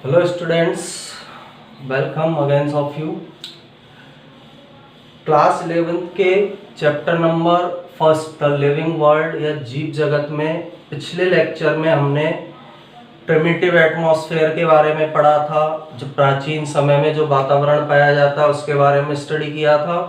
Hello students, welcome again of you. Class 11th के chapter number first the living world या जीव जगत में पिछले लेक्चर में हमने प्रिमिटिव एटमॉस्फेयर के बारे में पढ़ा था। जो प्राचीन समय में जो वातावरण पाया जाता है उसके बारे में स्टडी किया था।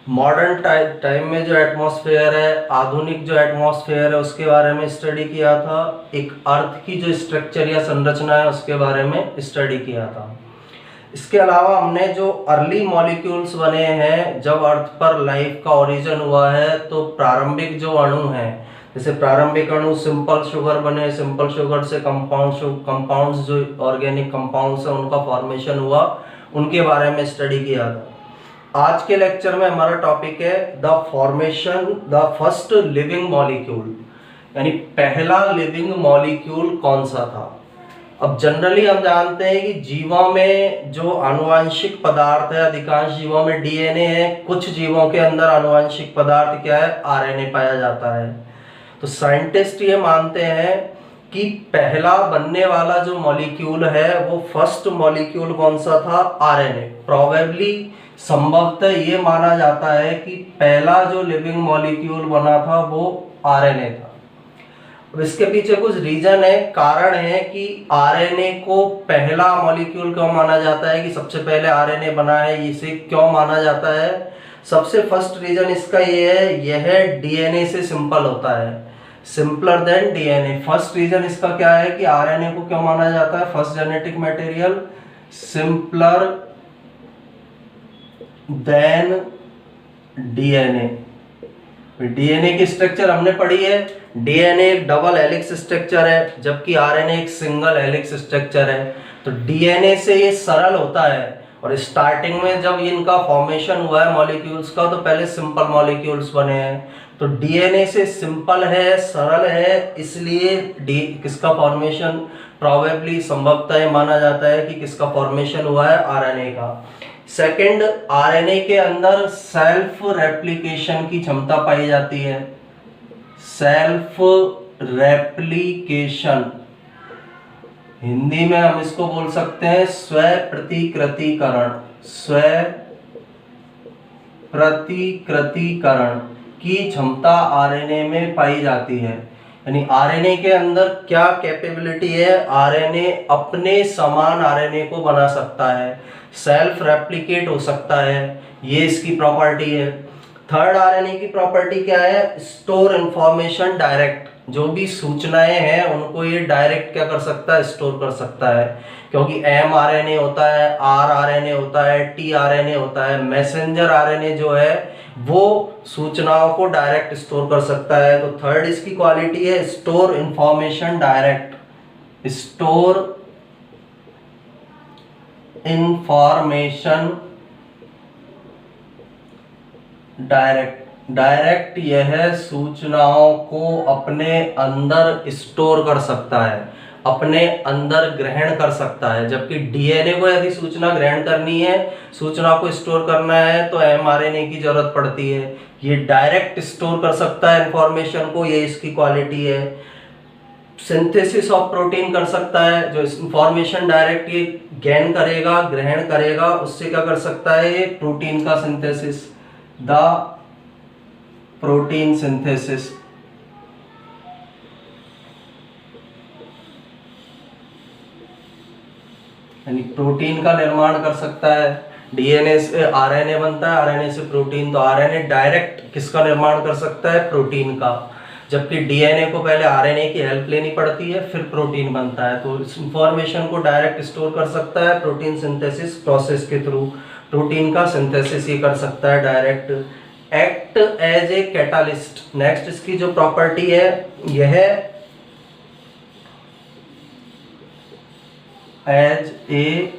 मॉडर्न टाइम में जो एटमॉस्फेयर है, आधुनिक जो एटमॉस्फेयर है उसके बारे में स्टडी किया था। एक अर्थ की जो स्ट्रक्चर या संरचना है उसके बारे में स्टडी किया था। इसके अलावा हमने जो अर्ली मॉलिक्यूल्स बने हैं, जब अर्थ पर लाइफ का ओरिजिन हुआ है, तो प्रारंभिक जो अणु हैं, जैसे प्रारंभिक अणु सिंपल शुगर बने, सिंपल शुगर से कंपाउंड्स जो ऑर्गेनिक कंपाउंड्स हैं उनका फॉर्मेशन हुआ, उनके बारे में स्टडी किया था। आज के लेक्चर में हमारा टॉपिक है the formation the first living molecule, यानी पहला लिविंग मॉलिक्यूल कौन सा था। अब जनरली हम जानते हैं कि जीवों में जो आनुवांशिक पदार्थ है, अधिकांश जीवों में डीएनए है, कुछ जीवों के अंदर आनुवांशिक पदार्थ क्या है, आरएनए पाया जाता है। तो साइंटिस्ट ये मानते हैं कि पहला बनने वाला जो मॉलिक्यूल है वो फर्स्ट मॉलिक्यूल कौन सा था, आरएनए। प्रोबेबली संभवतः ये माना जाता है कि पहला जो लिविंग मॉलिक्यूल बना था वो आरएनए था। अब इसके पीछे कुछ रीजन है, कारण है कि आरएनए को पहला मॉलिक्यूल क्यों माना जाता है, कि सबसे पहले आरएनए बना है, इसे क्यों माना जाता है। सबसे फर्स्ट रीजन इसका ये है, यह डीएनए से सिंपल होता है, simpler than DNA. First reason इसका क्या है कि आरएनए को क्यों माना जाता है, first genetic material simpler than DNA. DNA की स्ट्रक्चर हमने पढ़ी है, डीएनए एक डबल हेलिक्स स्ट्रक्चर है, जबकि आरएनए एक सिंगल हेलिक्स स्ट्रक्चर है। तो डीएनए से ये सरल होता है, और स्टार्टिंग में जब इनका फॉर्मेशन हुआ है मॉलिक्यूल्स का, तो पहले सिंपल मॉलिक्यूल्स बने हैं। तो डीएनए से सिंपल है, सरल है, इसलिए किसका फॉर्मेशन प्रोबेबली संभवतः माना जाता है कि किसका फॉर्मेशन हुआ है, आरएनए का। सेकंड, आरएनए के अंदर सेल्फ रेप्लिकेशन की क्षमता पाई जाती है। सेल्फ रेप्लिकेशन, हिंदी में हम इसको बोल सकते हैं स्व प्रतिकृतिकरण। स्व प्रतिकृतिकरण की क्षमता आरएनए में पाई जाती है। यानी आरएनए के अंदर क्या कैपेबिलिटी है, आरएनए अपने समान आरएनए को बना सकता है, सेल्फ रेप्लिकेट हो सकता है, ये इसकी प्रॉपर्टी है। थर्ड आरएनए की प्रॉपर्टी क्या है, स्टोर इंफॉर्मेशन डायरेक्ट। जो भी सूचनाएं हैं उनको ये डायरेक्ट क्या कर सकता है, स्टोर कर सकता है, क्योंकि एम आरएनए होता है, आर आरएनए होता है, टी आरएनए होता है। मैसेंजर आरएनए जो है वो सूचनाओं को डायरेक्ट स्टोर कर सकता है। तो थर्ड इसकी क्वालिटी है store information direct. Store information direct यह सूचनाओं को अपने अंदर स्टोर कर सकता है, अपने अंदर ग्रहण कर सकता है। जबकि डीएनए को यदि सूचना ग्रहण करनी है, सूचना को स्टोर करना है, तो एमआरएनए की जरूरत पड़ती है। ये डायरेक्ट स्टोर कर सकता है इंफॉर्मेशन को, ये इसकी क्वालिटी है। सिंथेसिस ऑफ प्रोटीन कर सकता है, जो इंफॉर्मेशन डायरेक्ट ये गेन करेगा, ग्रहण करेगा, उससे क्या कर सकता है, ये प्रोटीन का सिंथेसिस, द प्रोटीन सिंथेसिस। यानी प्रोटीन का निर्माण कर सकता है। डीएनए से आरएनए बनता है, आरएनए से प्रोटीन। तो आरएनए डायरेक्ट किसका निर्माण कर सकता है, प्रोटीन का, जबकि डीएनए को पहले आरएनए की हेल्प लेनी पड़ती है, फिर प्रोटीन बनता है। तो इस इंफॉर्मेशन को डायरेक्ट स्टोर कर सकता है प्रोटीन सिंथेसिस प्रोसेस के थ्रू। प्रोटीन का सिंथेसिस ये कर सकता है direct. Act as a catalyst, next इसकी जो प्रॉपर्टी है यह एज ए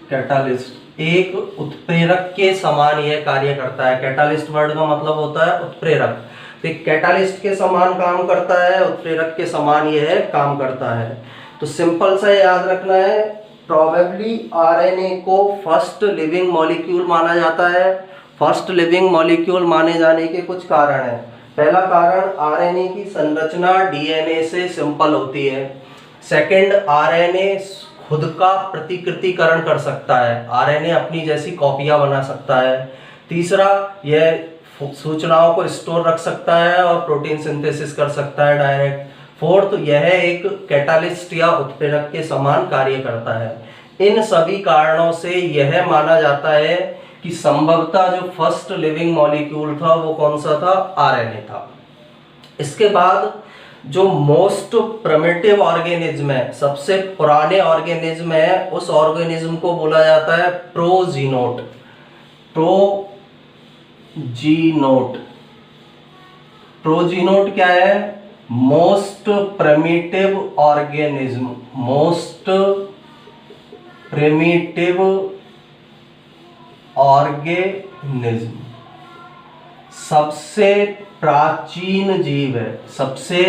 कैटालिस्ट, एक उत्प्रेरक के समान यह कार्य करता है। कैटालिस्ट वर्ड का मतलब होता है उत्प्रेरक। तो कैटालिस्ट के समान काम करता है, उत्प्रेरक के समान यह काम करता है। तो सिंपल सा याद रखना है, प्रोबेबली आरएनए को फर्स्ट लिविंग मॉलिक्यूल माना जाता है। फर्स्ट लिविंग मॉलिक्यूल माने जाने के कुछ कारण हैं। पहला कारण, आरएनए की संरचना डीएनए से सिंपल होती है। सेकंड, आरएनए खुद का प्रतिकृतिकरण कर सकता है, आरएनए अपनी जैसी कॉपियां बना सकता है। तीसरा, यह सूचनाओं को स्टोर रख सकता है और प्रोटीन सिंथेसिस कर सकता है डायरेक्ट। फोर्थ, यह एक कैटालिस्ट या उत्प्रेरक के समान कार्य करता है। इन सभी कारणों से यह माना जाता है कि संभवतः जो फर्स्ट लिविंग मॉलिक्यूल था वो कौन सा था, आरएनए था। इसके बाद जो मोस्ट प्रिमिटिव ऑर्गेनिज्म है, सबसे पुराने ऑर्गेनिज्म है, उस ऑर्गेनिज्म को बोला जाता है प्रोजीनोट। प्रोजीनोट क्या है, most primitive organism, most primitive organism, सबसे प्राचीन जीव है, सबसे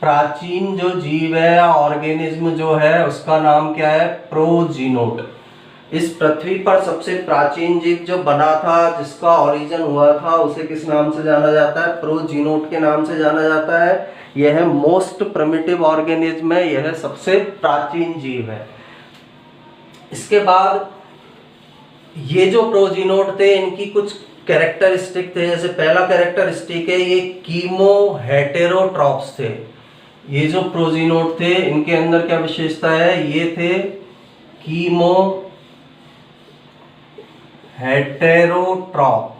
प्राचीन जो जीव है ऑर्गेनिज्म जो है उसका नाम क्या है, प्रोजीनोट। इस पृथ्वी पर सबसे प्राचीन जीव जो बना था, जिसका ओरिजिन हुआ था, उसे किस नाम से जाना जाता है, प्रोजीनोट के नाम से जाना जाता है। यह मोस्ट प्रिमिटिव ऑर्गेनिज्म है, यह सबसे प्राचीन जीव है। इसके बाद ये जो प्रोजीनोट थे इनकी कुछ कैरेक्टरिस्टिक थे। जैसे पहला कैरेक्टरिस्टिक है, ये कीमो हेटेरोट्रॉप्स थे। ये जो प्रोजीनोट थे इनके अंदर क्या विशेषता है, ये थे कीमो हेटेरोट्रॉप।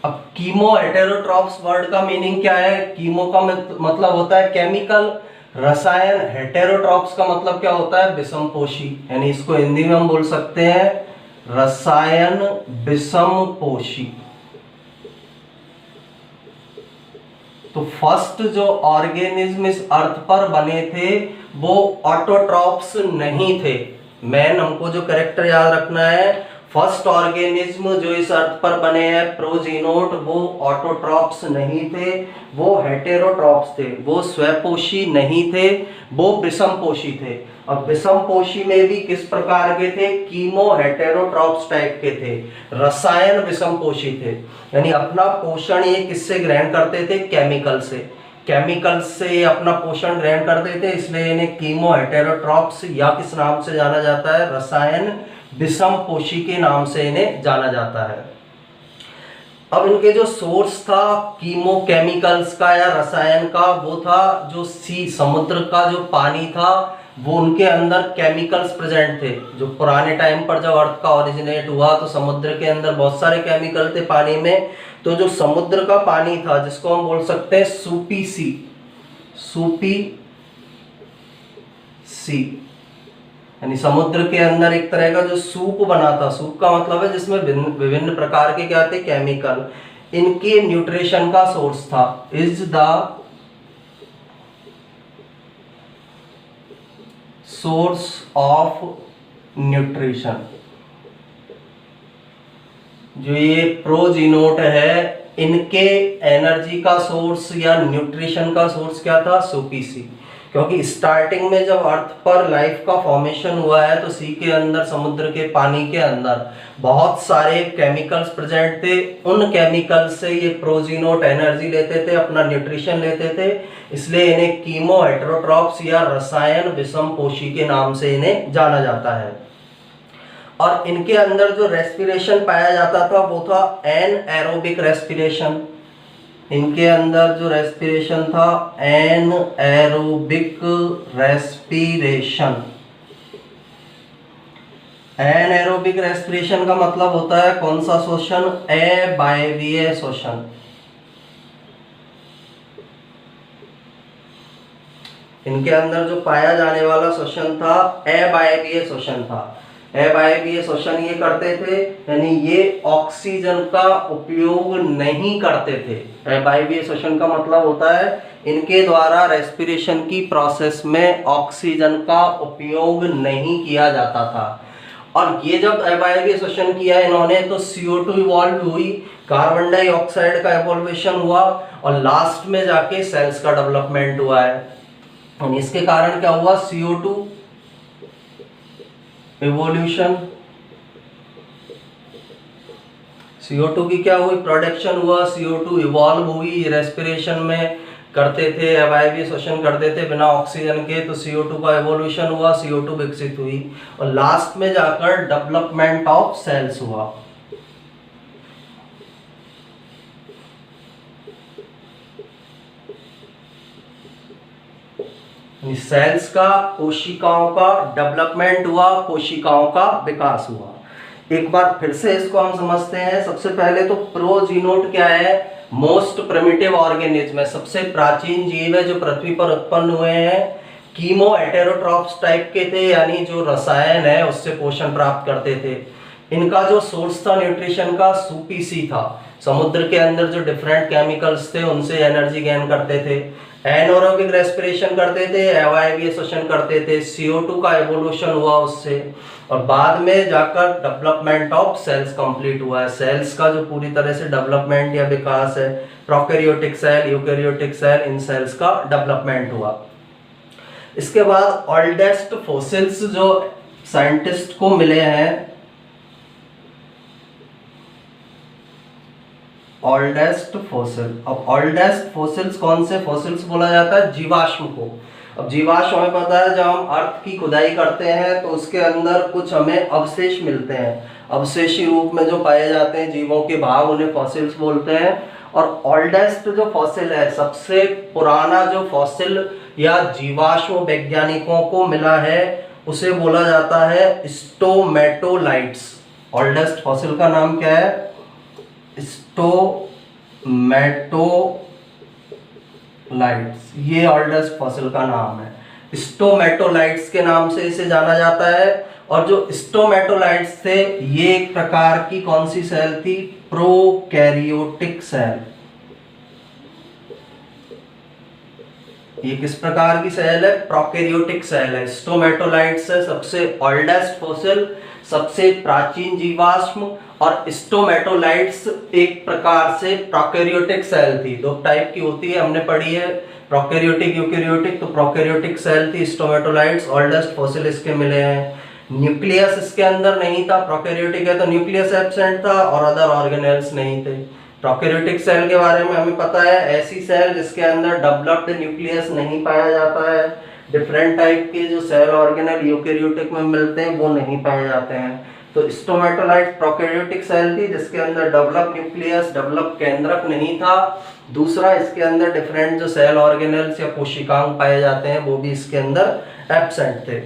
अब कीमो हेटेरोट्रॉप्स वर्ड का मीनिंग क्या है, कीमो का मतलब होता है केमिकल, रसायन, हेटेरोट्रॉप्स का मतलब क्या होता है, विषमपोषी, यानी इसको हिंदी में हम बोल सकते हैं रसायन विषमपोषी। तो फर्स्ट जो ऑर्गेनिज्म इस अर्थ पर बने थे वो ऑटोट्रॉप्स नहीं थे। मेन हमको जो कैरेक्टर याद रखना है, फर्स्ट ऑर्गेनिज्म जो इस अर्थ पर बने हैं प्रोजीनोट, वो ऑटोट्रॉप्स नहीं थे, वो हेटेरोट्रॉप्स थे, वो स्वपोषी नहीं थे, वो विषमपोषी थे। अब विषमपोषी में भी किस प्रकार के थे, कीमो हेटेरोट्रॉप्स टाइप के थे, रसायन विषमपोषी थे, यानी अपना पोषण ये किससे ग्रहण करते थे, केमिकल से, केमिकल से अपना पोषण ग्रहण करते थे, इसलिए इन्हें कीमो हेटेरोट्रॉप्स या किस नाम से जाना जाता है, रसायन विषमपोषी के नाम से इन्हें जाना जाता है। अब इनके जो सोर्स था कीमोकेमिकल्स का या रसायन का, वो था जो सी, समुद्र का जो पानी था, वो उनके अंदर केमिकल्स प्रेजेंट थे। जो पुराने टाइम पर जब अर्थ का ओरिजिनेट हुआ तो समुद्र के अंदर बहुत सारे केमिकल थे पानी में। तो जो समुद्र का पानी था जिसको हम बोल सकते हैं सूपी सी, सूपी सी, यानी समुद्र के अंदर एक तरह का जो सूप बना था, सूप का मतलब है जिसमें विभिन्न प्रकार के क्या थे, केमिकल, इनके न्यूट्रिशन का सोर्स था, is the source of nutrition. जो ये प्रोजीनोट है इनके एनर्जी का सोर्स या न्यूट्रिशन का सोर्स क्या था, सूपी सी। क्योंकि स्टार्टिंग में जब अर्थ पर लाइफ का फॉर्मेशन हुआ है तो सी के अंदर, समुद्र के पानी के अंदर बहुत सारे केमिकल्स प्रेजेंट थे। उन केमिकल्स से ये प्रोजीनोट एनर्जी लेते थे, अपना न्यूट्रिशन लेते थे, इसलिए इन्हें कीमो हेटेरोट्रॉप्स या रसायन विषमपोषी के नाम से इन्हें जाना जाता है। और इनके अंदर जो रेस्पिरेशन पाया जाता था वो था एनएरोबिक रेस्पिरेशन। इनके अंदर जो रेस्पिरेशन था एनएरोबिक रेस्पिरेशन। एनएरोबिक रेस्पिरेशन का मतलब होता है कौन सा श्वसन, अवायवीय श्वसन। इनके अंदर जो पाया जाने वाला श्वसन था अवायवीय श्वसन था। अवायवीय श्वसन ये करते थे, यानी ये ऑक्सीजन का उपयोग नहीं करते थे। अवायवीय श्वसन का मतलब होता है इनके द्वारा रेस्पिरेशन की प्रोसेस में ऑक्सीजन का उपयोग नहीं किया जाता था। और ये जब अवायवीय श्वसन किया इन्होंने तो CO2 इवॉल्व हुई, कार्बन डाइऑक्साइड का इवोल्यूशन हुआ और लास्ट में जाके सेल्स का डेवलपमेंट हुआ है। इसके कारण क्या हुआ, CO2 इवोल्यूशन, CO2 की क्या हुई, प्रोडक्शन हुआ, CO2 इवॉल्व हुई, रेस्पिरेशन में करते थे, अवायवीय श्वसन करते थे बिना ऑक्सीजन के, तो CO2 का एवोल्यूशन हुआ, CO2 विकसित हुई और लास्ट में जाकर डेवलपमेंट ऑफ सेल्स हुआ। सेल्स का, कोशिकाओं का डेवलपमेंट हुआ, कोशिकाओं का विकास हुआ। एक बार फिर से इसको हम समझते हैं। सबसे पहले तो प्रोजीनोट क्या है, मोस्ट प्रिमिटिव ऑर्गेनिज्म है, सबसे प्राचीन जीव है जो पृथ्वी पर उत्पन्न हुए हैं। कीमो हेटेरोट्रॉप्स टाइप के थे, यानी जो रसायन है उससे पोषण प्राप्त करते थे। इनका जो सोर्स था न्यूट्रिशन का, सूपी था, समुद्र के अंदर जो डिफरेंट केमिकल्स थे उनसे एनर्जी गेन करते थे। एनारोबिक रेस्पिरेशन करते थे, अवायवीय श्वसन करते थे, CO2 का एवोल्यूशन हुआ उससे, और बाद में जाकर डेवलपमेंट ऑफ सेल्स कंप्लीट हुआ है। सेल्स का जो पूरी तरह से डेवलपमेंट या विकास है, प्रोकैरियोटिक सेल, यूकैरियोटिक सेल, इन सेल्स का डेवलपमेंट हुआ। इसके बाद ओल्डेस्ट फॉसिल्स जो साइंटिस्ट को मिले हैं, ओल्डेस्ट फॉसिल। अब ओल्डेस्ट फॉसिल्स कौन से फॉसिल्स बोला जाता है, जीवाश्म को। अब जीवाश्म हमें पता है, जब हम अर्थ की खुदाई करते हैं तो उसके अंदर कुछ हमें अवशेष मिलते हैं, अवशेषी रूप में जो पाए जाते हैं जीवों के भाग, उन्हें फॉसिल्स बोलते हैं। और ओल्डेस्ट जो फॉसिल है, सबसे पुराना जो फॉसिल या जीवाश्म वैज्ञानिकों को मिला है, उसे बोला जाता है स्टोमेटोलाइट्स। ओल्डेस्ट फॉसिल का नाम क्या है, स्टोमेटोलाइट्स, ये ओल्डेस्ट फॉसिल का नाम है। स्टोमेटोलाइट्स के नाम से इसे जाना जाता है। और जो स्टोमेटोलाइट्स थे, ये एक प्रकार की कौन सी सेल थी, प्रोकैरियोटिक सेल। ये किस प्रकार की सेल है, प्रोकैरियोटिक सेल है। स्टोमेटोलाइट्स है सबसे ओल्डेस्ट फॉसिल, सबसे प्राचीन जीवाश्म, और स्टोमेटोलाइट्स एक प्रकार से प्रोकैरियोटिक सेल थी। दो टाइप की होती है, हमने पढ़ी है, प्रोकैरियोटिक, यूकैरियोटिक। तो प्रोकैरियोटिक सेल थी स्टोमेटोलाइट्स, ओल्डेस्ट फॉसिल इसके मिले हैं। न्यूक्लियस इसके अंदर नहीं था, प्रोकैरियोटिक है तो न्यूक्लियस एब्सेंट था, और अदर ऑर्गेनेल्स नहीं थे। प्रोकैरियोटिक सेल के बारे में हमें पता है, ऐसी सेल जिसके अंदर डेवलप्ड न्यूक्लियस नहीं पाया जाता है। डिफरेंट टाइप के जो सेल ऑर्गेनेल यूकैरियोटिक में मिलते हैं वो नहीं पाए जाते हैं। तो स्टोमेटोलाइट प्रोकैरियोटिक सेल थी जिसके अंदर डेवलप न्यूक्लियस, डेवलप केंद्रक नहीं था। दूसरा, इसके अंदर डिफरेंट जो सेल ऑर्गेनेल्स या कोशिकांग पाए जाते हैं वो भी इसके अंदर एब्सेंट थे।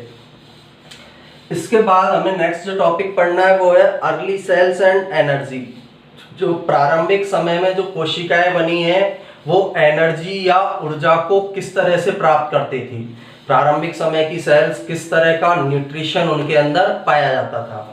इसके बाद हमें नेक्स्ट जो टॉपिक पढ़ना है वो है अर्ली सेल्स एंड एनर्जी। जो प्रारंभिक समय में जो कोशिकाएं बनी हैं वो एनर्जी या ऊर्जा को किस तरह से प्राप्त करती थी, प्रारंभिक समय की सेल्स किस तरह का न्यूट्रिशन उनके अंदर पाया जाता था।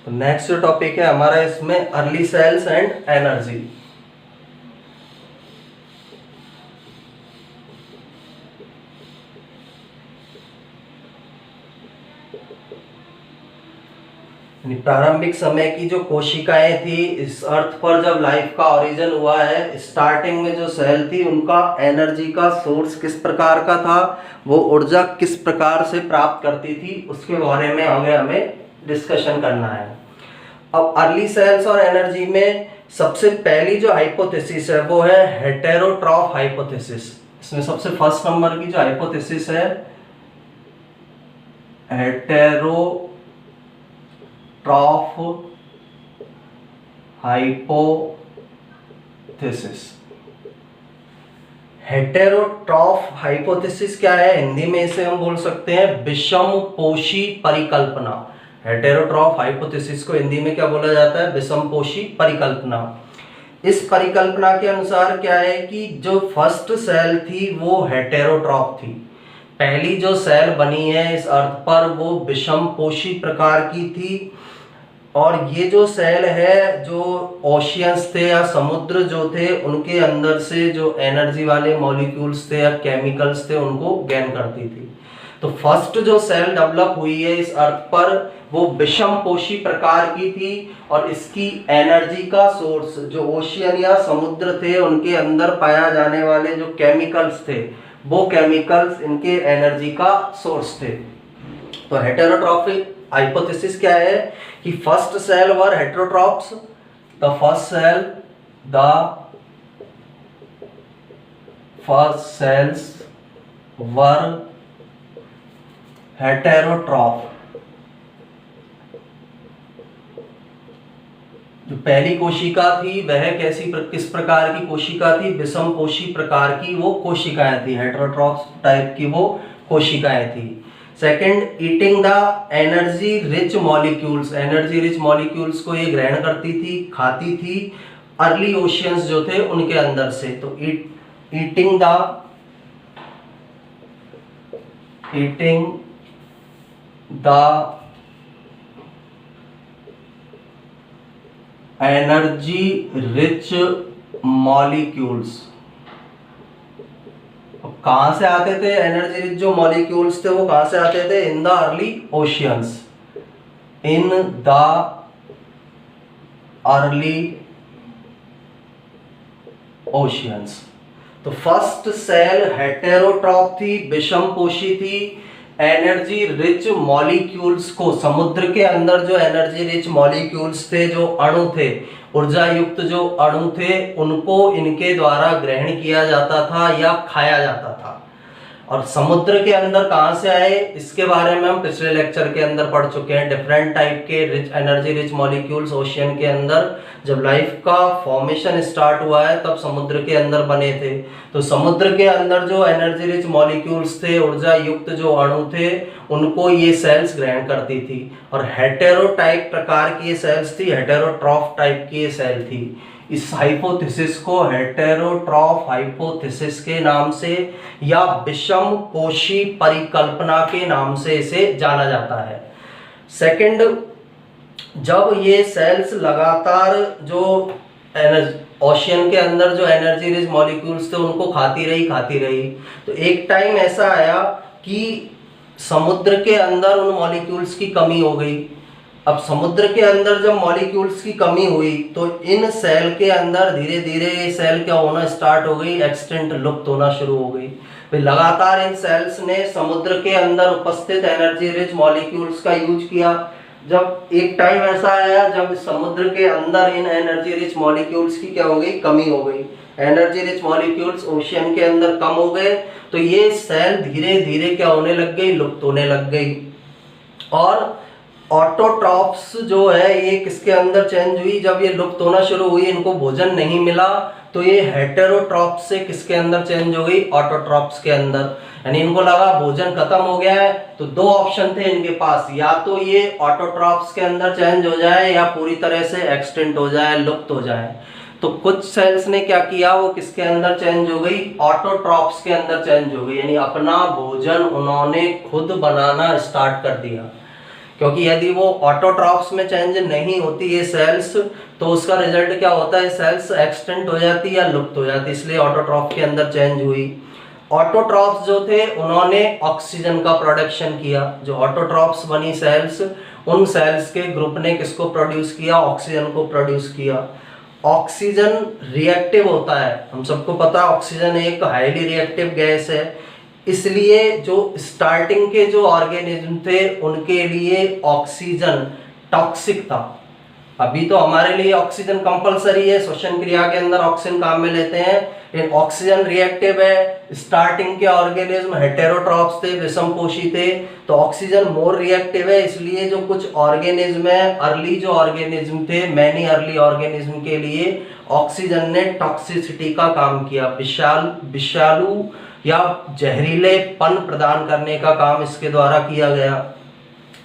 तो नेक्स्ट जो टॉपिक है हमारा इसमें अर्ली सेल्स एंड एनर्जी। प्रारंभिक समय की जो कोशिकाएं थी, इस अर्थ पर जब लाइफ का ओरिजिन हुआ है, स्टार्टिंग में जो सेल थी उनका एनर्जी का सोर्स किस प्रकार का था, वो ऊर्जा किस प्रकार से प्राप्त करती थी, उसके बारे में हमें डिस्कशन करना है। अब अर्ली सेल्स और एनर्जी में सबसे पहली जो हाइपोथेसिस है वो है हेटेरोट्रॉफ हाइपोथेसिस। इसमें सबसे फर्स्ट नंबर की जो हाइपोथेसिस है हेटेरोट्रॉफ हाइपोथेसिस। हेटेरोट्रॉफ हाइपोथेसिस क्या है, हिंदी में इसे हम बोल सकते हैं विषमपोषी परिकल्पना। हेटेरोट्रॉफ हाइपोथेसिस को हिंदी में क्या बोला जाता है, विषमपोषी परिकल्पना। इस परिकल्पना के अनुसार क्या है कि जो फर्स्ट सेल थी वो हेटेरोट्रॉफ थी, पहली जो सेल बनी है इस अर्थ पर वो विषम पोषी प्रकार की थी, और ये जो सेल है जो ओशियंस थे या समुद्र जो थे उनके अंदर से जो एनर्जी वाले मॉलिक्यूल्स थे या केमिकल्स थे उनको गेन करती थी। तो फर्स्ट जो सेल डेवलप हुई है इस अर्थ पर वो विषम पोषी प्रकार की थी, और इसकी एनर्जी का सोर्स जो ओशियन या समुद्र थे उनके अंदर पाया जाने वाले जो केमिकल्स थे वो केमिकल्स इनके एनर्जी का सोर्स थे। तो हेटेरोट्रॉफिक हाइपोथेसिस क्या है कि first cell were heterotrophs, the first cells were heterotroph. जो पहली कोशिका थी वह किस प्रकार की कोशिका थी? विषम पोषी प्रकार की वो कोशिकाएं थी, हेटेरोट्रॉफ टाइप की वो कोशिकाएं थी। Second, eating the energy rich molecules, energy rich molecules को ये ग्रहण करती थी, खाती थी अर्ली ओशियंस जो थे उनके अंदर से। तो eating the energy rich molecules. कहां से आते थे एनर्जी रिच जो मॉलिक्यूल्स थे? वो कहां से आते थे? In the early oceans, in the early oceans. तो फर्स्ट सेल हेटेरोट्रॉफ थी, विषम पोषी थी, एनर्जी रिच मॉलिक्यूल्स को, समुद्र के अंदर जो एनर्जी रिच मॉलिक्यूल्स थे, जो अणु थे, ऊर्जा युक्त जो अणु थे, उनको इनके द्वारा ग्रहण किया जाता था या खाया जाता था। और समुद्र के अंदर कहां से आए इसके बारे में हम पिछले लेक्चर के अंदर पढ़ चुके हैं। डिफरेंट टाइप के rich energy rich molecules ocean के अंदर, जब लाइफ का फॉर्मेशन स्टार्ट हुआ है तब समुद्र के अंदर बने थे। तो समुद्र के अंदर जो एनर्जी रिच मॉलिक्यूल्स थे, ऊर्जा युक्त जो अणु थे, उनको ये सेल्स ग्रहण करती थी। और हेटेरोटाइप प्रकार की ये सेल्स थी, हेटेरोट्रॉफ टाइप की ये सेल थी। इस हाइपोथेसिस को हेटेरोट्रॉफ हाइपोथेसिस के नाम से या विषम पोषी परिकल्पना के नाम से इसे जाना जाता है। सेकंड, जब ये सेल्स लगातार जो ओशियन के अंदर जो एनर्जी रिच मॉलिक्यूल्स थे उनको खाती रही, तो एक टाइम ऐसा आया कि समुद्र के अंदर उन मॉलिक्यूल्स की कमी हो गई। अब समुद्र के अंदर जब मॉलिक्यूल्स की कमी हुई तो इन सेल के अंदर धीरे धीरे ये सेल क्या होना स्टार्ट हो गई, एक्सटेंट, लुप्त होना शुरू हो गई। फिर लगातार इन सेल्स ने समुद्र के अंदर उपस्थित एनर्जी रिच मॉलिक्यूल्स का यूज किया। जब एक टाइम ऐसा आया जब समुद्र के अंदर इन एनर्जी रिच मॉलिक्यूल्स की क्या हो गई, कमी हो गई, एनर्जी रिच मॉलिक्यूल्स ओशियन के अंदर कम हो गए, तो ये सेल धीरे धीरे क्या होने लग गई, लुप्त होने लग गई। और ऑटोट्रॉफ्स जो है ये किसके अंदर चेंज हुई? जब ये लुप्त होना शुरू हुई, इनको भोजन नहीं मिला, तो ये हेटेरोट्रॉफ्स से किसके अंदर चेंज हो गई, ऑटोट्रॉफ्स के अंदर। यानी इनको लगा भोजन खत्म हो गया है, तो दो ऑप्शन थे इनके पास, या तो ये ऑटोट्रॉफ्स के अंदर चेंज हो जाए या पूरी तरह से एक्सटेंट हो जाए, लुप्त हो जाए। तो कुछ सेल्स ने क्या किया, वो किसके अंदर चेंज हो गई, ऑटोट्रॉफ्स के अंदर चेंज हो गई, यानी अपना भोजन उन्होंने खुद बनाना स्टार्ट कर दिया। क्योंकि यदि वो ऑटोट्रॉफ्स में चेंज नहीं होती ये सेल्स, तो उसका रिजल्ट क्या होता है, सेल्स एक्सटेंट हो जाती या लुप्त हो जाती, इसलिए ऑटोट्रॉफ के अंदर चेंज हुई। ऑटोट्रॉफ्स जो थे उन्होंने ऑक्सीजन का प्रोडक्शन किया। जो ऑटोट्रॉफ्स बनी सेल्स, उन सेल्स के ग्रुप ने किसको प्रोड्यूस किया, ऑक्सीजन को प्रोड्यूस किया। ऑक्सीजन रिएक्टिव होता है, हम सबको पता है ऑक्सीजन एक हाईली रिएक्टिव गैस है, इसलिए जो स्टार्टिंग के जो ऑर्गेनिज्म थे उनके लिए ऑक्सीजन टॉक्सिक था। अभी तो हमारे लिए ऑक्सीजन कंपलसरी है, श्वसन क्रिया के अंदर ऑक्सीजन काम में लेते हैं, लेकिन ऑक्सीजन रिएक्टिव है। स्टार्टिंग के ऑर्गेनिज्म हेटेरोट्रॉफ्स थे, विषमपोषी थे, तो ऑक्सीजन मोर रिएक्टिव है, इसलिए जो कुछ ऑर्गेनिज्म है, अर्ली जो ऑर्गेनिज्म थे, मैनी अर्ली ऑर्गेनिज्म के लिए ऑक्सीजन ने टॉक्सिसिटी का काम किया, विषालु या जहरीलेपन प्रदान करने का काम इसके द्वारा किया गया।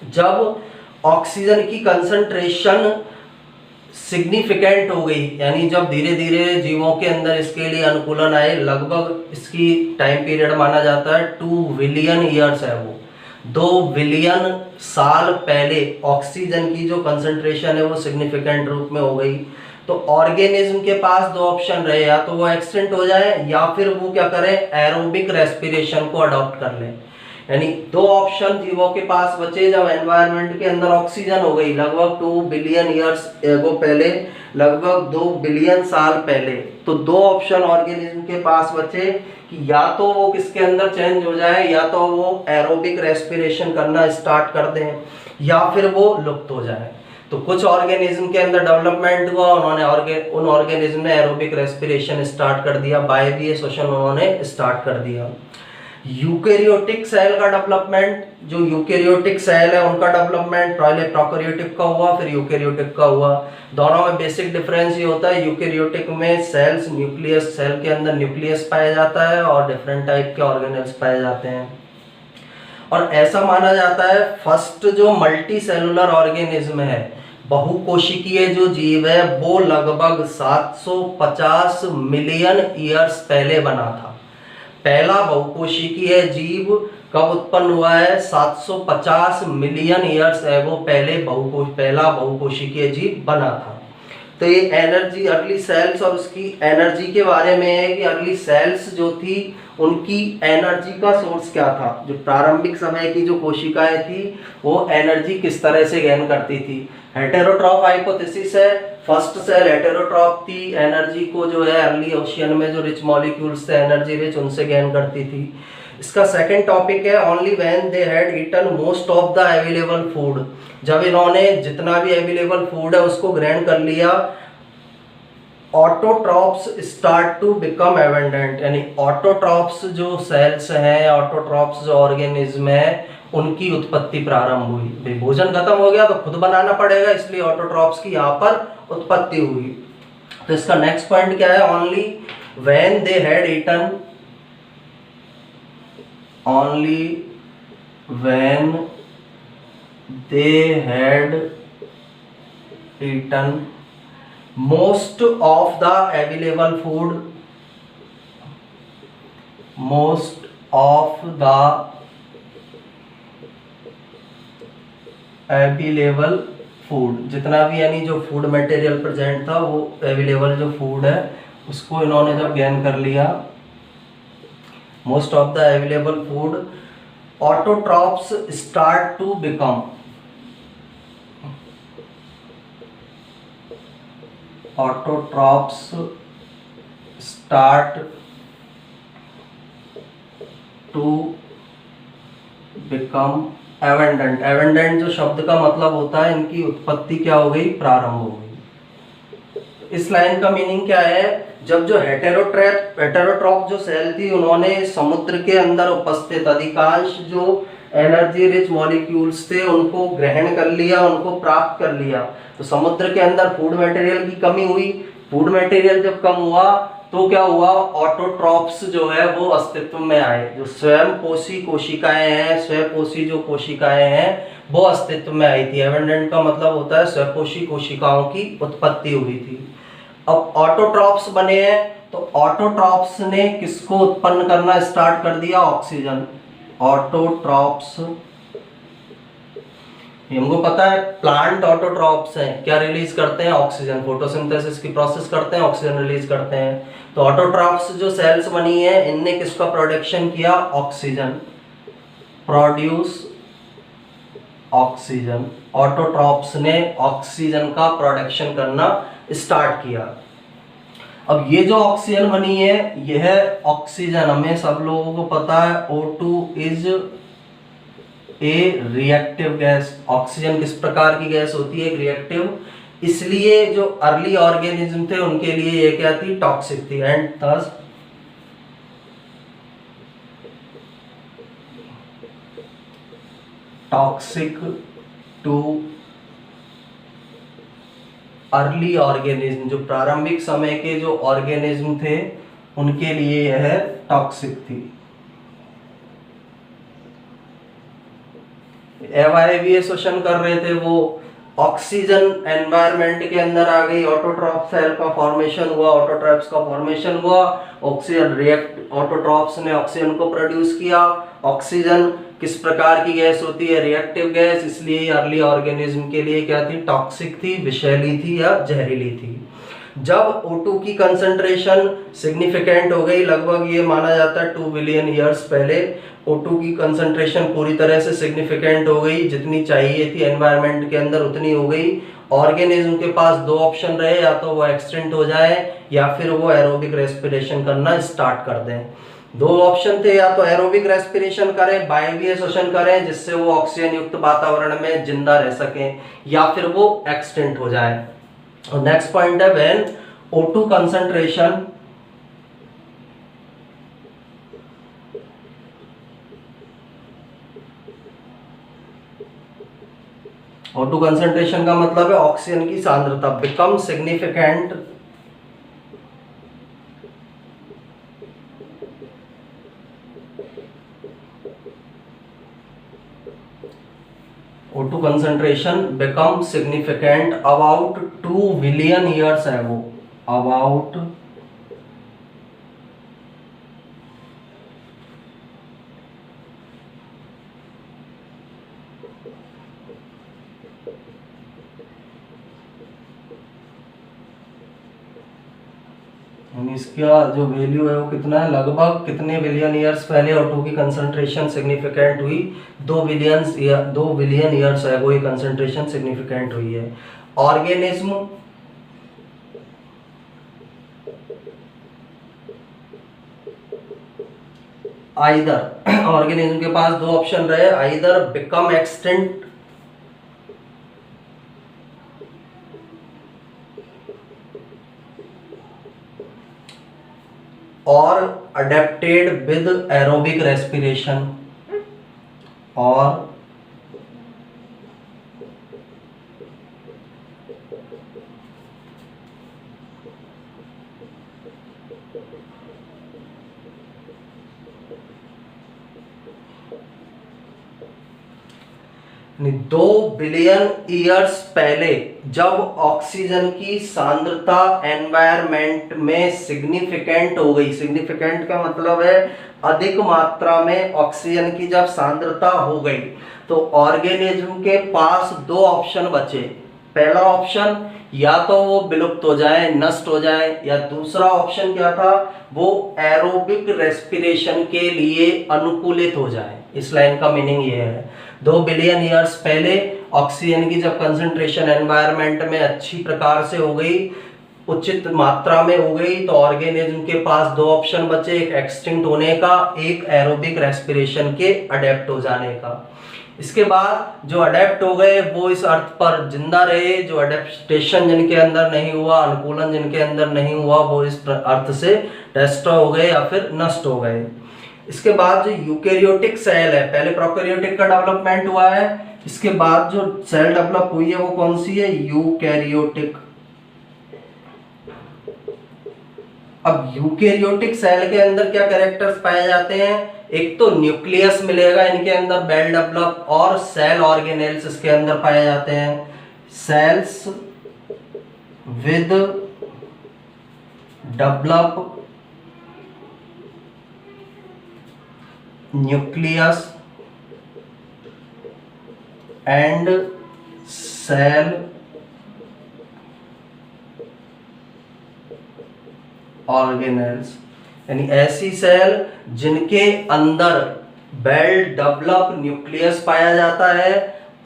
जब ऑक्सीजन की कंसंट्रेशन सिग्निफिकेंट हो गई, यानी जब धीरे धीरे जीवों के अंदर इसके लिए अनुकूलन आए, लगभग इसकी टाइम पीरियड माना जाता है 2 बिलियन ईयर्स है, वो 2 बिलियन साल पहले ऑक्सीजन की जो कंसंट्रेशन है वो सिग्निफिकेंट रूप में हो गई। तो ऑर्गेनिज्म के पास दो ऑप्शन रहे, या तो वो एक्सटिंक्ट हो जाए या फिर वो क्या करें, एरोबिक रेस्पिरेशन को अडॉप्ट कर लें। यानी दो ऑप्शन जीवों के पास बचे जब एनवायरनमेंट के अंदर ऑक्सीजन हो गई, लगभग 2 बिलियन ईयर्स एगो पहले, लगभग 2 बिलियन साल पहले। तो दो ऑप्शन ऑर्गेनिज्म के पास बचे कि या तो वो किसके अंदर चेंज हो जाए, या तो वो एरोबिक रेस्पिरेशन करना स्टार्ट कर दें, या फिर वो लुप्त हो जाए। तो कुछ ऑर्गेनिज्म के अंदर डेवलपमेंट हुआ, उन ऑर्गेनिज्म ने एरोबिक रेस्पिरेशन स्टार्ट कर दिया, वायवीय श्वसन उन्होंने स्टार्ट कर दिया। यूकेरियोटिक सेल का डेवलपमेंट, जो यूकेरियोटिक सेल है उनका डेवलपमेंट पहले प्रोकैरियोटिक का हुआ फिर यूकेरियोटिक का हुआ। दोनों में बेसिक डिफरेंस ये होता है, यूकेरियोटिक में सेल्स न्यूक्लियस, सेल के अंदर न्यूक्लियस पाया जाता है और डिफरेंट टाइप के ऑर्गेनेल्स पाए जाते हैं। और ऐसा माना जाता है फर्स्ट जो मल्टी सेलुलर ऑर्गेनिज्म है, बहुकोशिकीय जो जीव है, वो लगभग 750 मिलियन ईयर्स पहले बना था। पहला बहुकोशिकीय जीव कब उत्पन्न हुआ है, 750 मिलियन ईयर्स एगो पहले पहला बहुकोशिकीय जीव बना था। तो ये एनर्जी, अर्ली सेल्स और उसकी एनर्जी के बारे में है कि अर्ली सेल्स जो थी उनकी एनर्जी का सोर्स क्या था। जो प्रारंभिक समय की जो कोशिकाएं थी वो एनर्जी किस तरह से गेन करती थी। हेटेरोट्रॉफ हाइपोथेसिस है, फर्स्ट सेल हेटेरोट्रॉफ थी, एनर्जी को जो है अर्ली ओशियन में जो रिच मॉलिक्यूल्स थे एनर्जी रिच, उनसे गेन करती थी। इसका सेकंड टॉपिक है only when they had eaten most of the available food, जब इन्होंने जितना भी अवेलेबल फूड है उसको ग्रहण कर लिया, autotrophs start to become abundant. यानी ऑटोट्रॉप्स जो सेल्स हैं, ऑटोट्रॉप्स जो ऑर्गेनिज्म है, उनकी उत्पत्ति प्रारंभ हुई। भोजन खत्म हो गया तो खुद बनाना पड़ेगा, इसलिए ऑटोट्रॉप्स की यहाँ पर उत्पत्ति हुई। तो इसका नेक्स्ट पॉइंट क्या है, only when they had eaten, only when they had eaten most of the available food, most of the available food, जितना भी यानी जो फूड मटेरियल प्रेजेंट था वो अवेलेबल जो फूड है उसको इन्होंने जब गेन कर लिया, most of the available food, autotrophs start to become, autotrophs start to become abundant. Abundant जो शब्द का मतलब होता है, इनकी उत्पत्ति क्या हो गई, प्रारंभ हो गई। इस लाइन का मीनिंग क्या है, जब जो हेटेरोट्रॉप जो सेल थी उन्होंने समुद्र के अंदर उपस्थित अधिकांश जो एनर्जी रिच मॉलिक्यूल्स थे उनको ग्रहण कर लिया, उनको प्राप्त कर लिया, तो समुद्र के अंदर फूड मटेरियल की कमी हुई। फूड मटेरियल जब कम हुआ तो क्या हुआ, ऑटोट्रॉप्स जो है वो अस्तित्व में आए। जो स्वयं पोषी कोशिकाएं हैं, स्वपोषी जो कोशिकाएं हैं वो अस्तित्व में आई थी। एबंडेंट का मतलब होता है स्वपोषी कोशिकाओं की उत्पत्ति हुई थी। अब ऑटोट्रॉप्स बने हैं तो ऑटोट्रॉप्स ने किसको उत्पन्न करना स्टार्ट कर दिया, ऑक्सीजन। ऑटोट्रॉप्स, हमको पता है प्लांट ऑटोट्रॉप्स हैं, क्या रिलीज करते हैं, ऑक्सीजन। फोटोसिंथेसिस की प्रोसेस करते हैं, ऑक्सीजन रिलीज करते हैं। तो ऑटोट्रॉप्स जो सेल्स बनी है इनने किसका प्रोडक्शन किया, ऑक्सीजन, प्रोड्यूस ऑक्सीजन। ऑटोट्रॉप्स ने ऑक्सीजन का प्रोडक्शन करना स्टार्ट किया। अब ये जो ऑक्सीजन बनी है यह ऑक्सीजन, हमें सब लोगों को पता है O2 is a reactive gas. Oxygen किस प्रकार की गैस होती है, रिएक्टिव। इसलिए जो अर्ली ऑर्गेनिज्म थे उनके लिए ये क्या थी, टॉक्सिक थी। And thus toxic too early organism, जो प्रारंभिक समय के जो ऑर्गेनिज्म थे उनके लिए यह टॉक्सिक थी। अवायवीय शोषण कर रहे थे वो, ऑक्सीजन एनवायरनमेंट के अंदर आ गई, ऑटोट्रॉफ सेल का फॉर्मेशन हुआ, ऑटोट्रॉफ्स का फॉर्मेशन हुआ, ऑक्सीजन रिएक्ट, ऑटोट्रॉफ्स ने ऑक्सीजन को प्रोड्यूस किया। ऑक्सीजन किस प्रकार की गैस होती है? रिएक्टिव गैस, इसलिए अर्ली ऑर्गेनिज्म के लिए क्या थी? टॉक्सिक थी, विषैली थी या जहरीली थी। जब O2 की कंसंट्रेशन सिग्निफिकेंट हो गई, लगभग ये माना जाता है 2 बिलियन ईयर्स पहले O2 की कंसंट्रेशन पूरी तरह से सिग्निफिकेंट हो गई, जितनी चाहिए थी एनवायरनमेंट के अंदर उतनी हो गई। ऑर्गेनिज्म के पास दो ऑप्शन रहे, या तो वो एक्सटिंक्ट हो जाए या फिर वो एरोबिक रेस्पिरेशन करना स्टार्ट कर दें। दो ऑप्शन थे, या तो एरोबिक रेस्पिरेशन करें, वायवीय श्वसन करें जिससे वो ऑक्सीजन युक्त वातावरण में जिंदा रह सकें, या फिर वो एक्सटिंक्ट हो जाए। और नेक्स्ट पॉइंट है when O2 concentration O2 concentration का मतलब है ऑक्सीजन की सांद्रता become significant O2 concentration become significant about 2 billion years ago. About इसका जो वैल्यू है वो कितना है? लगभग कितने बिलियन ईयर्स पहले O2 की कंसंट्रेशन सिग्निफिकेंट हुई? 2 बिलियन ईयर्स एगो ये कंसंट्रेशन सिग्निफिकेंट हुई है। ऑर्गेनिज्म आइदर ऑर्गेनिज्म के पास दो ऑप्शन रहे, आइदर बिकम एक्सटिंक्ट और अडेप्टेड विद एरोबिक रेस्पिरेशन, और दो बिलियन ईयर्स पहले जब ऑक्सीजन की सांद्रता एनवायरनमेंट में सिग्निफिकेंट हो गई, सिग्निफिकेंट का मतलब है अधिक मात्रा में ऑक्सीजन की जब सांद्रता हो गई, तो ऑर्गेनिज्म के पास दो ऑप्शन बचे। पहला ऑप्शन या तो वो विलुप्त हो जाए, नष्ट हो जाए, या दूसरा ऑप्शन क्या था? वो एरोबिक रेस्पिरेशन के लिए अनुकूलित हो जाए। इस लाइन का मीनिंग ये है, 2 बिलियन ईयर्स पहले ऑक्सीजन की जब कंसंट्रेशन एनवायरनमेंट में अच्छी प्रकार से हो गई, उचित मात्रा में हो गई, तो ऑर्गेनिज्म के पास दो ऑप्शन बचे, एक एक्सटिंक्ट होने का, एक एरोबिक रेस्पिरेशन के अडेप्ट हो जाने का। इसके बाद जो अडेप्ट हो गए वो इस अर्थ पर जिंदा रहे, जो अडेप्टेशन जिनके अंदर नहीं हुआ, अनुकूलन जिनके अंदर नहीं हुआ, वो इस अर्थ से डिस्ट्रॉय हो गए या फिर नष्ट हो गए। इसके बाद जो यूकेरियोटिक सेल है, पहले प्रोकैरियोटिक का डेवलपमेंट हुआ है, इसके बाद जो सेल डेवलप हुई है वो कौन सी है? यूकेरियोटिक। अब यूकेरियोटिक सेल के अंदर क्या कैरेक्टर्स पाए जाते हैं? एक तो न्यूक्लियस मिलेगा इनके अंदर वेल डेवलप, और सेल ऑर्गेनेल्स इसके अंदर पाए जाते हैं। Cells with develop nucleus and cell organelles, यानी ऐसी सेल जिनके अंदर वेल डेवलप न्यूक्लियस पाया जाता है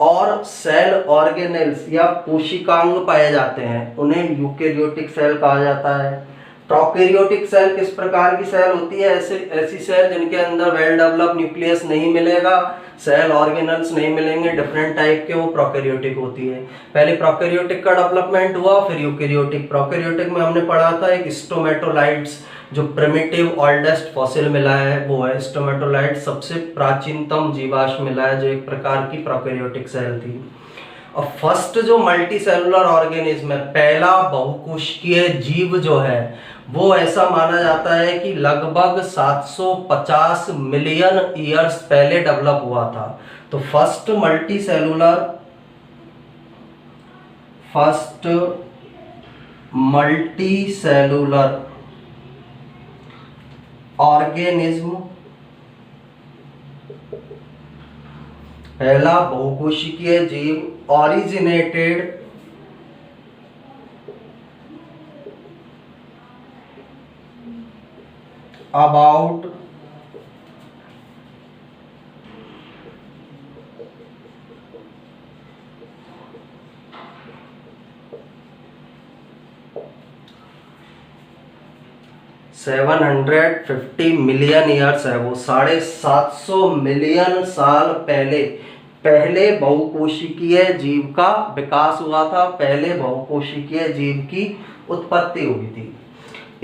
और सेल ऑर्गेनेल्स या कोशिकांग पाए जाते हैं, उन्हें यूकेरियोटिक सेल कहा जाता है। प्रोकैरियोटिक सेल किस प्रकार की सेल होती है? ऐसी सेल जिनके अंदर वेल डेवलप न्यूक्लियस नहीं मिलेगा, सेल ऑर्गेनल्स नहीं मिलेंगे, डिफरेंट टाइप के, वो प्रोकैरियोटिक होती है। पहले प्रोकैरियोटिक का डेवलपमेंट हुआ, फिर यूकेरियोटिक। प्रोकैरियोटिक में हमने पढ़ा था एक स्टोमेटोलाइट्स, जो प्रिमिटिव ओल्डेस्ट फॉसिल मिला है वो है स्टोमेटोलाइट, सबसे प्राचीनतम जीवाश्म मिला है जो एक प्रकार की प्रोकैरियोटिक सेल थी। और फर्स्ट जो मल्टी सेलुलर ऑर्गेनिज्म है, पहला बहुकोशिकीय जीव जो है, वो ऐसा माना जाता है कि लगभग 750 मिलियन ईयर्स पहले डेवलप हुआ था। तो first multi cellular first multi cellular organism, पहला बहुकोशिकीय जीव ऑरिजिनेटेड अबाउट 750 मिलियन ईयर्स है, वो 750 मिलियन साल पहले पहले बहुकोशिकीय जीव का विकास हुआ था, पहले बहुकोशिकीय जीव की उत्पत्ति हुई थी।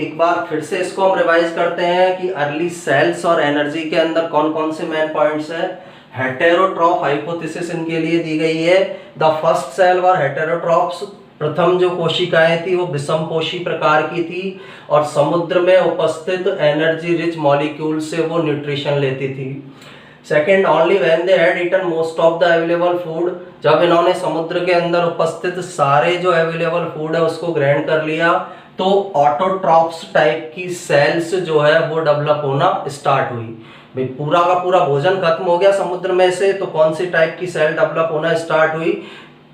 एक बार फिर से इसको हम रिवाइज करते हैं कि अर्ली सेल्स और एनर्जी के अंदर कौन कौन से मेन पॉइंट्स हैं। हेटेरोट्रॉफ हाइपोथेसिस इनके लिए दी गई है। The first cell were heterotrophs, प्रथम जो कोशिकाएं थी वो विषमपोषी प्रकार की थी और समुद्र में उपस्थित एनर्जी रिच मॉलिक्यूल से वो न्यूट्रिशन लेती थी। Second, only when they had eaten most of the available food, जब इन्होंने समुद्र के अंदर उपस्थित सारे जो अवेलेबल फूड है उसको ग्रहण कर लिया तो ऑटोट्रॉफ्स टाइप की सेल्स जो है वो डेवलप होना स्टार्ट हुई। भाई पूरा का पूरा भोजन खत्म हो गया समुद्र में से, तो कौन सी टाइप की सेल डेवलप होना स्टार्ट हुई?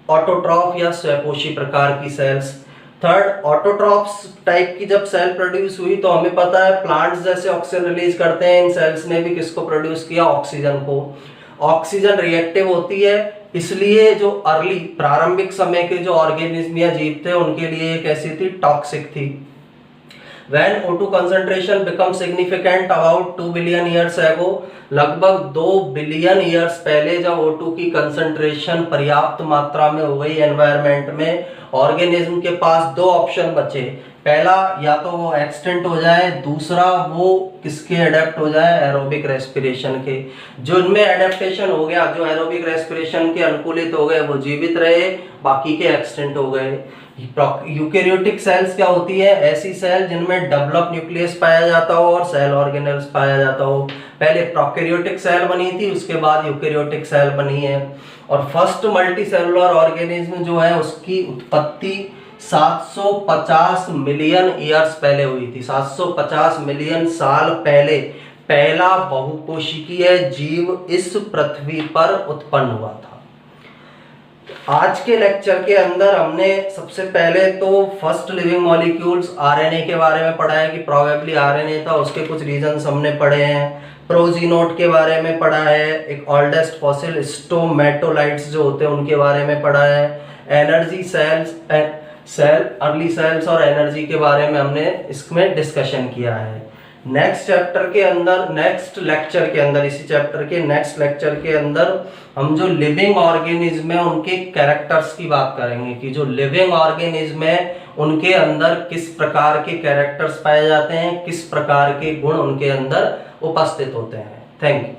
ऑटोट्रॉफ या स्वयंपोषी प्रकार की सेल्स। थर्ड, ऑटोट्रॉफ्स टाइप की जब सेल प्रोड्यूस हुई तो हमें पता है प्लांट्स जैसे ऑक्सीजन रिलीज करते हैं, इन सेल्स ने भी किसको प्रोड्यूस किया? ऑक्सीजन को। ऑक्सीजन रिएक्टिव होती है, इसलिए जो अर्ली प्रारंभिक समय के जो ऑर्गेनिज्म या जीव थे उनके लिए ये कैसी थी? टॉक्सिक थी। When O2 concentration becomes significant about 2 billion years ago, लगभग 2 बिलियन ईयर्स पहले जब O2 की कंसंट्रेशन पर्याप्त मात्रा में हो गई एनवायरनमेंट में, ऑर्गेनिज्म के पास दो ऑप्शन बचे। पहला, या तो वो एक्सटिंक्ट हो जाए, दूसरा वो किसके अडेप्ट हो जाए? एरोबिक रेस्पिरेशन के। जो इनमें एडेप्टेशन हो गया, जो एरोबिक रेस्पिरेशन के अनुकूलित हो गए वो जीवित रहे, बाकी के एक्सटिंक्ट हो गए। यूकेरियोटिक सेल्स क्या होती है? ऐसी सेल जिनमें डेवलप न्यूक्लियस पाया जाता हो और सेल ऑर्गेनेल्स पाया जाता हो। पहले प्रोकैरियोटिक सेल बनी थी, उसके बाद यूकेरियोटिक सेल बनी है। और फर्स्ट मल्टी सेलुलर ऑर्गेनिज्म जो है उसकी उत्पत्ति 750 मिलियन ईयर्स पहले हुई थी। 750 मिलियन साल पहले पहला बहुकोशिकीय जीव इस पृथ्वी पर उत्पन्न हुआ था। आज के लेक्चर के अंदर हमने सबसे पहले तो फर्स्ट लिविंग मॉलिक्यूल्स आरएनए के बारे में पढ़ा है कि प्रोबेबली आरएनए था, उसके कुछ रीजंस हमने पढ़े हैं। प्रोजीनोट के बारे में पढ़ा है, एक ओल्डेस्ट फॉसिल स्टोमेटोलाइट्स जो होते हैं उनके बारे में पढ़ा है। एनर्जी सेल्स अर्ली सेल्स और एनर्जी के बारे में हमने इसमें डिस्कशन किया है। नेक्स्ट लेक्चर के अंदर इसी चैप्टर के नेक्स्ट लेक्चर के अंदर हम जो लिविंग ऑर्गेनिज्म है उनके कैरेक्टर्स की बात करेंगे कि जो लिविंग ऑर्गेनिज्म है उनके अंदर किस प्रकार के कैरेक्टर्स पाए जाते हैं, किस प्रकार के गुण उनके अंदर उपस्थित होते हैं। Thank you.